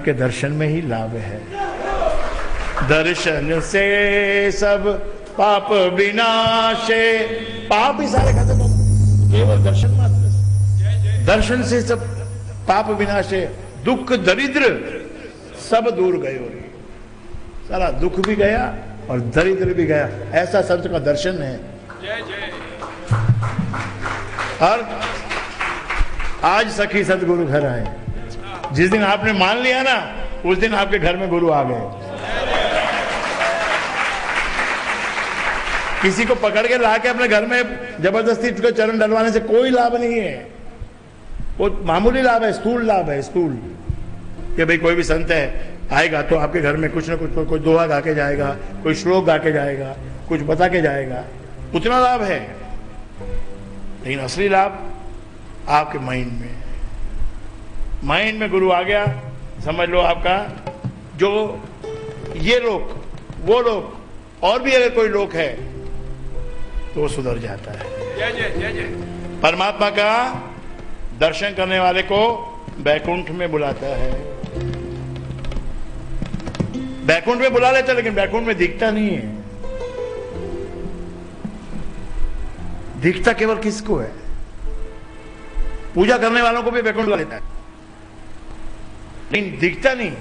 के दर्शन में ही लाभ है। दर्शन से सब पाप विनाशे, पाप ही सारे खत्म हो केवल दर्शन मात्र से। दर्शन से सब पाप विनाशे, दुख दरिद्र सब दूर गयो। सारा दुख भी गया और दरिद्र भी गया, ऐसा संत का दर्शन है। और आज सखी सदगुरु घर आए। जिस दिन आपने मान लिया ना, उस दिन आपके घर में गुरु आ गए। किसी को पकड़ के लाके अपने घर में जबरदस्ती उसके चरण डलवाने से कोई लाभ नहीं है। वो मामूली लाभ है, स्थूल लाभ है, स्थूल। कि भाई कोई भी संत है आएगा तो आपके घर में कुछ ना कुछ, कोई दोहा गा के जाएगा, कोई श्लोक गा के जाएगा, कुछ बता के जाएगा, उतना लाभ है। लेकिन असली लाभ आपके माइंड में। माइंड में गुरु आ गया, समझ लो आपका जो ये लोग, वो लोग, और भी अगर कोई लोग है तो वो सुधर जाता है। परमात्मा का दर्शन करने वाले को बैकुंठ में बुलाता है। बैकुंठ में बुला लेता, लेकिन बैकुंठ में दिखता नहीं है। दिखता केवल किसको है? पूजा करने वालों को भी बैकुंठ बुला लेता है, लेकिन दिखता नहीं।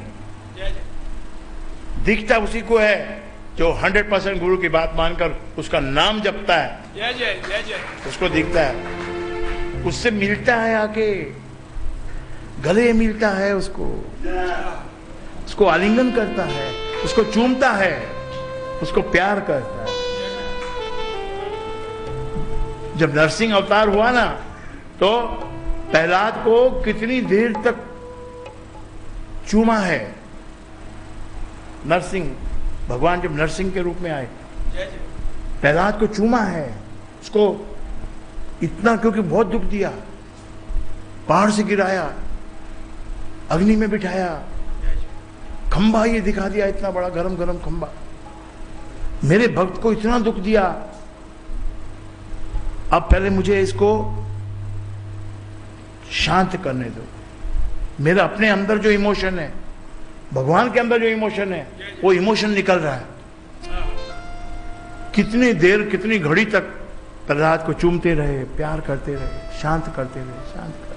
दिखता उसी को है जो 100% गुरु की बात मानकर उसका नाम जपता है। उसको दिखता है, उससे मिलता है, आके गले मिलता है, उसको आलिंगन करता है, उसको चूमता है, उसको प्यार करता है। जब नरसिंह अवतार हुआ ना, तो प्रहलाद को कितनी देर तक चूमा है। नरसिंह भगवान जब नरसिंह के रूप में आए, प्रहलाद को चूमा है, उसको इतना, क्योंकि बहुत दुख दिया, पहाड़ से गिराया, अग्नि में बिठाया, खंबा ये दिखा दिया, इतना बड़ा गरम गरम खंबा। मेरे भक्त को इतना दुख दिया, अब पहले मुझे इसको शांत करने दो। मेरा अपने अंदर जो इमोशन है, भगवान के अंदर जो इमोशन है, वो इमोशन निकल रहा है। कितनी देर, कितनी घड़ी तक प्रहलाद को चूमते रहे, प्यार करते रहे, शांत करते रहे, शांत करते।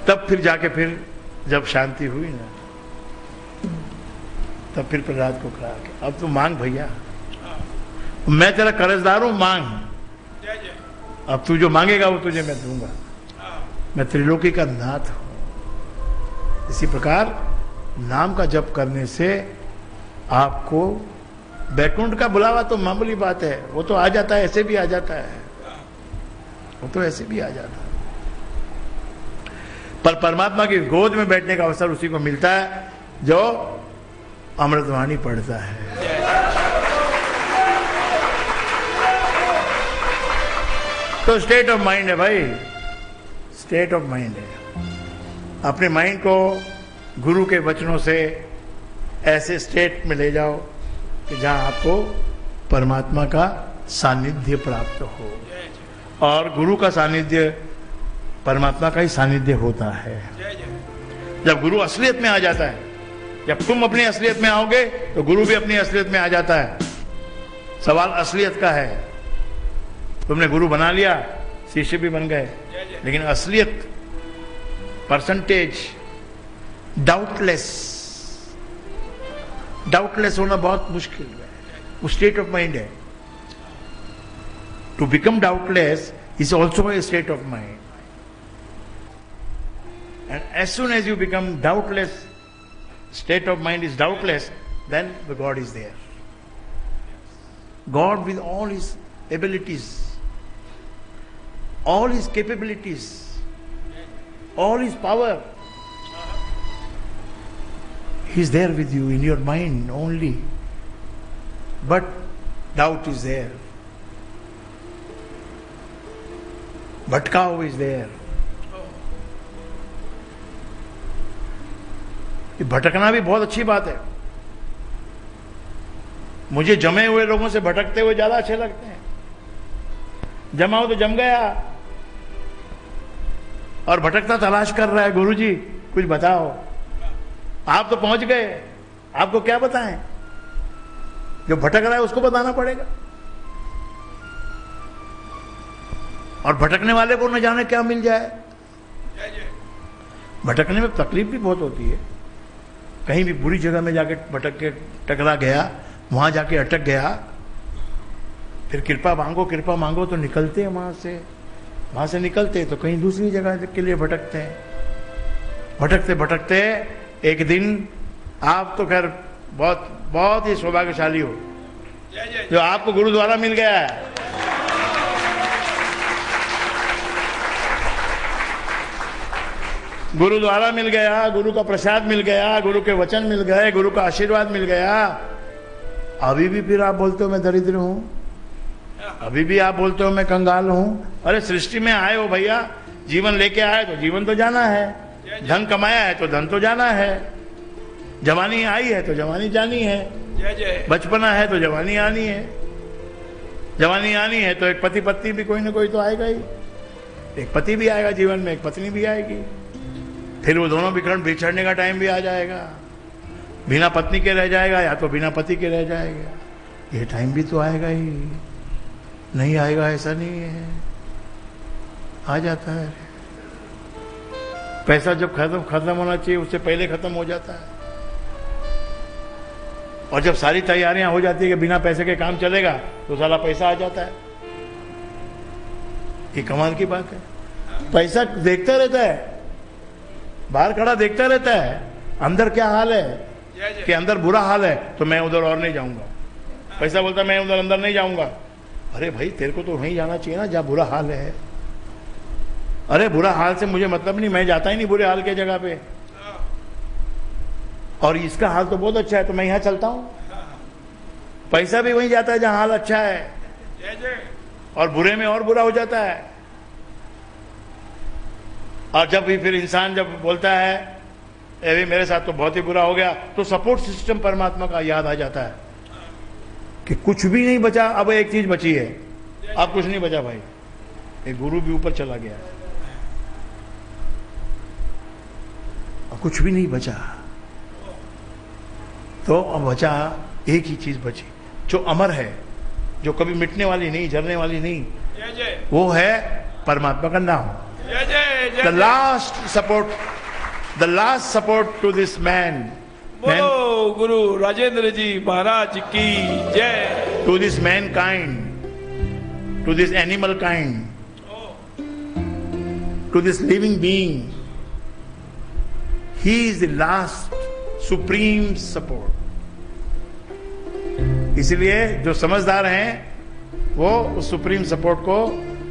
तब फिर जाके फिर जब शांति हुई ना, तब फिर प्रहलाद को कहा कि अब तू मांग भैया, मैं तेरा कर्जदार हूं, मांग। अब तू जो मांगेगा वो तुझे मैं दूंगा। मैं त्रिलोकी का नाथ हूं। इसी प्रकार नाम का जप करने से आपको बैकुंठ का बुलावा तो मामूली बात है, वो तो आ जाता है, ऐसे भी आ जाता है, वो तो ऐसे भी आ जाता है। पर परमात्मा की गोद में बैठने का अवसर उसी को मिलता है जो अमृतवाणी पढ़ता है। तो स्टेट ऑफ माइंड है भाई, स्टेट ऑफ माइंड है। अपने माइंड को गुरु के वचनों से ऐसे स्टेट में ले जाओ कि जहां आपको परमात्मा का सानिध्य प्राप्त हो। और गुरु का सानिध्य परमात्मा का ही सानिध्य होता है। जब गुरु असलियत में आ जाता है, जब तुम अपनी असलियत में आओगे तो गुरु भी अपनी असलियत में आ जाता है। सवाल असलियत का है। तुमने गुरु बना लिया, शिष्य भी बन गए, लेकिन असलियत, परसेंटेज, डाउटलेस होना बहुत मुश्किल है। वो स्टेट ऑफ माइंड है। To become doubtless is also a state of mind. And as soon as you become doubtless, state of mind is doubtless, then the God is there. God with all his abilities, all his capabilities, all his power, he is there with you in your mind only. But doubt is there. Bhatkav is there. भटकना भी बहुत अच्छी बात है। मुझे जमे हुए लोगों से भटकते हुए ज्यादा अच्छे लगते हैं। जमा हो तो जम गया, और भटकता तलाश कर रहा है, गुरुजी कुछ बताओ। आप तो पहुंच गए, आपको क्या बताएं? जो भटक रहा है उसको बताना पड़ेगा। और भटकने वाले को न जाने क्या मिल जाए। भटकने में तकलीफ भी बहुत होती है। कहीं भी बुरी जगह में जाके भटक के टकरा गया, वहां जाके अटक गया, फिर कृपा मांगो तो निकलते हैं वहां से निकलते तो कहीं दूसरी जगह के लिए भटकते हैं। भटकते भटकते एक दिन आप तो खैर बहुत बहुत ही सौभाग्यशाली हो जो आपको गुरुद्वारा मिल गया है। गुरुद्वारा मिल गया, गुरु का प्रसाद मिल गया, गुरु के वचन मिल गए, गुरु का आशीर्वाद मिल गया। अभी भी फिर आप बोलते हो मैं दरिद्र हूं, अभी भी आप बोलते हो मैं कंगाल हूं। अरे सृष्टि में आए हो भैया, जीवन लेके आए तो जीवन तो जाना है, धन कमाया है तो धन तो जाना है, जवानी आई है तो जवानी जानी है, बचपना है तो जवानी आनी है, जवानी आनी है तो एक पति पत्नी भी कोई ना कोई तो आएगा ही। एक पति भी आएगा जीवन में, एक पत्नी भी आएगी, फिर वो दोनों बिछड़ने का टाइम भी आ जाएगा। बिना पत्नी के रह जाएगा या तो बिना पति के रह जाएगा। ये टाइम भी तो आएगा ही, नहीं आएगा ऐसा नहीं है, आ जाता है। पैसा जब खत्म होना चाहिए उससे पहले खत्म हो जाता है। और जब सारी तैयारियां हो जाती है कि बिना पैसे के काम चलेगा तो सारा पैसा आ जाता है। ये कमाल की बात है। पैसा देखता रहता है, बाहर खड़ा देखता रहता है अंदर क्या हाल है, कि अंदर बुरा हाल है तो मैं उधर और नहीं जाऊंगा। पैसा बोलता मैं उधर अंदर नहीं जाऊंगा। अरे भाई तेरे को तो वहीं जाना चाहिए ना जहां बुरा हाल है। अरे बुरा हाल से मुझे मतलब नहीं, मैं जाता ही नहीं बुरे हाल के जगह पे। और इसका हाल तो बहुत अच्छा है तो मैं यहां चलता हूं। पैसा भी वहीं जाता है जहां हाल अच्छा है, और बुरे में और बुरा हो जाता है। और जब भी फिर इंसान जब बोलता है अरे मेरे साथ तो बहुत ही बुरा हो गया, तो सपोर्ट सिस्टम परमात्मा का याद आ जाता है कि कुछ भी नहीं बचा, अब एक चीज बची है। अब कुछ नहीं बचा भाई, एक गुरु भी ऊपर चला गया, अब कुछ भी नहीं बचा। तो अब बचा एक ही चीज बची जो अमर है, जो कभी मिटने वाली नहीं, झरने वाली नहीं, वो है परमात्मा का नाम। The last support to this man. बोलो गुरु राजेंद्र जी महाराज की जय। To this mankind, to this animal kind, to this living being, he is the last supreme support. इसलिए जो समझदार हैं वो उस सुप्रीम सपोर्ट को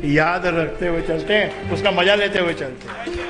याद रखते हुए चलते हैं, उसका मजा लेते हुए चलते हैं।